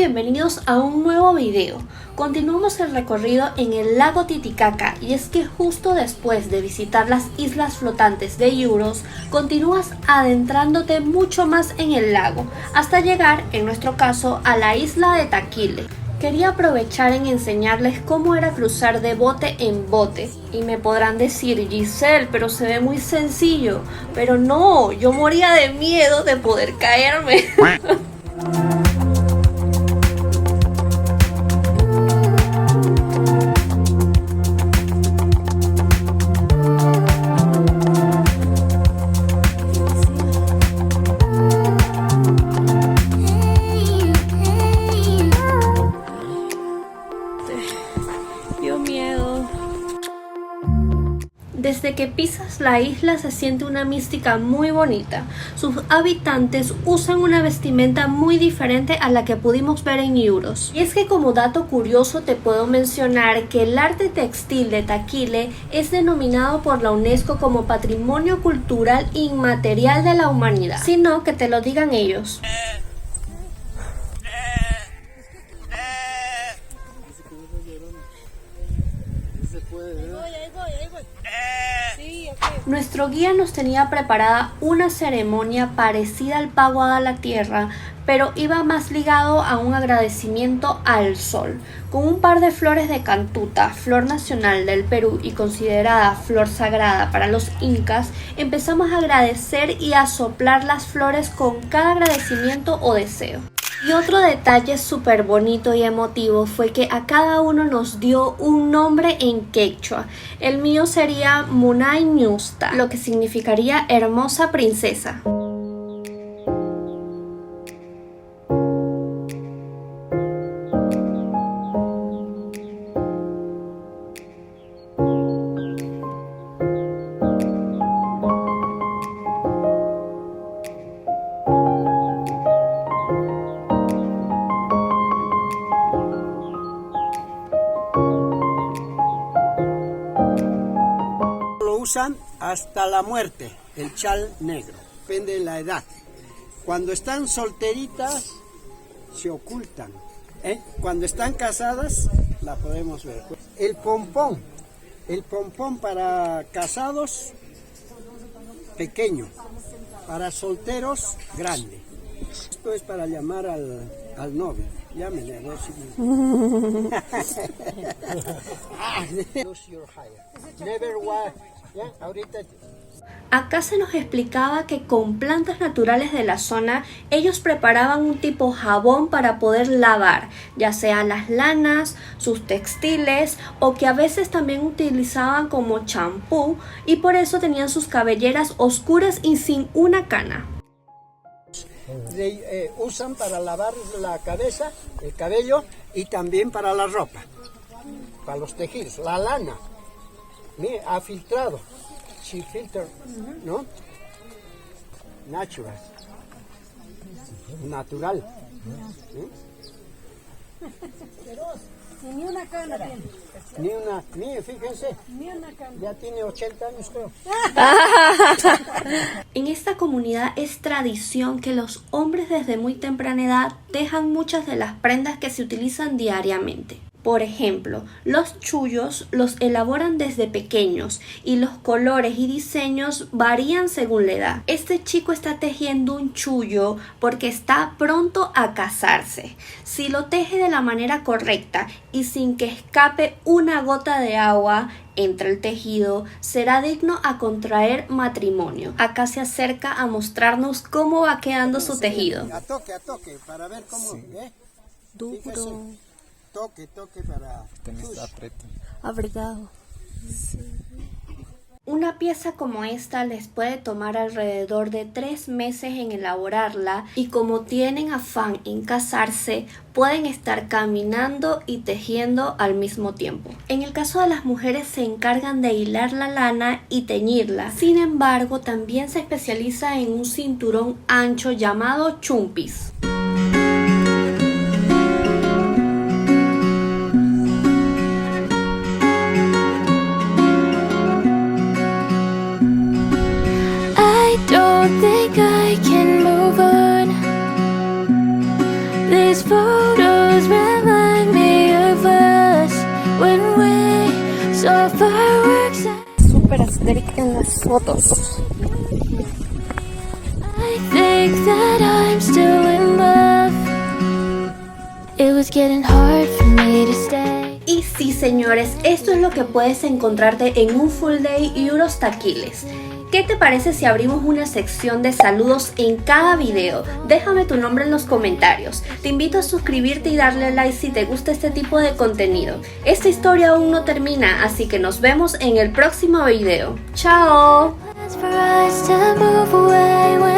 bienvenidos a un nuevo video. Continuamos el recorrido en el lago Titicaca y es que justo después de visitar las islas flotantes de Iuros, continúas adentrándote mucho más en el lago, hasta llegar, en nuestro caso, a la isla de Taquile. Quería aprovechar en enseñarles cómo era cruzar de bote en bote. Y me podrán decir, Giselle, pero se ve muy sencillo. Pero no, yo moría de miedo de poder caerme. Dio miedo. Desde que pisas la isla se siente una mística muy bonita. Sus habitantes usan una vestimenta muy diferente a la que pudimos ver en Iuros. Y es que como dato curioso te puedo mencionar que el arte textil de Taquile es denominado por la UNESCO como Patrimonio Cultural Inmaterial de la Humanidad. Sino que te lo digan ellos. Nuestro guía nos tenía preparada una ceremonia parecida al pago a la tierra, pero iba más ligado a un agradecimiento al sol. Con un par de flores de cantuta, flor nacional del Perú y considerada flor sagrada para los incas, empezamos a agradecer y a soplar las flores con cada agradecimiento o deseo. Y otro detalle súper bonito y emotivo fue que a cada uno nos dio un nombre en quechua. El mío sería Munay Ñusta, lo que significaría hermosa princesa. Usan hasta la muerte el chal negro, depende de la edad. Cuando están solteritas se ocultan, cuando están casadas la podemos ver. El pompón para casados pequeño, para solteros grande. Esto es para llamar al novio. Llámenle, a ver si... Never walk. Ahorita. Acá se nos explicaba que con plantas naturales de la zona ellos preparaban un tipo jabón para poder lavar, ya sea las lanas, sus textiles o que a veces también utilizaban como champú y por eso tenían sus cabelleras oscuras y sin una cana. Usan para lavar la cabeza, el cabello y también para la ropa, para los tejidos, la lana. Mire, ha filtrado, she filter, ¿no? Natural. Ni una cana tiene. Fíjense, ya tiene 80 años creo. En esta comunidad es tradición que los hombres desde muy temprana edad dejan muchas de las prendas que se utilizan diariamente. Por ejemplo, los chullos los elaboran desde pequeños y los colores y diseños varían según la edad. Este chico está tejiendo un chullo porque está pronto a casarse. Si lo teje de la manera correcta y sin que escape una gota de agua entre el tejido, será digno a contraer matrimonio. Acá se acerca a mostrarnos cómo va quedando su tejido. A toque, para ver cómo, Duro. Fíjese. Toque para... Abrigado. Sí. Una pieza como esta les puede tomar alrededor de 3 meses en elaborarla y como tienen afán en casarse, pueden estar caminando y tejiendo al mismo tiempo. En el caso de las mujeres se encargan de hilar la lana y teñirla. Sin embargo, también se especializa en un cinturón ancho llamado chumpis. think I can move on. This photo Súper asteric en las fotos. I think that I'm still in love. It was getting hard for me to stay. Y sí, señores, esto es lo que puedes encontrarte en un full day y unos taquiles. ¿Qué te parece si abrimos una sección de saludos en cada video? Déjame tu nombre en los comentarios. Te invito a suscribirte y darle like si te gusta este tipo de contenido. Esta historia aún no termina, así que nos vemos en el próximo video. ¡Chao! For us to move away.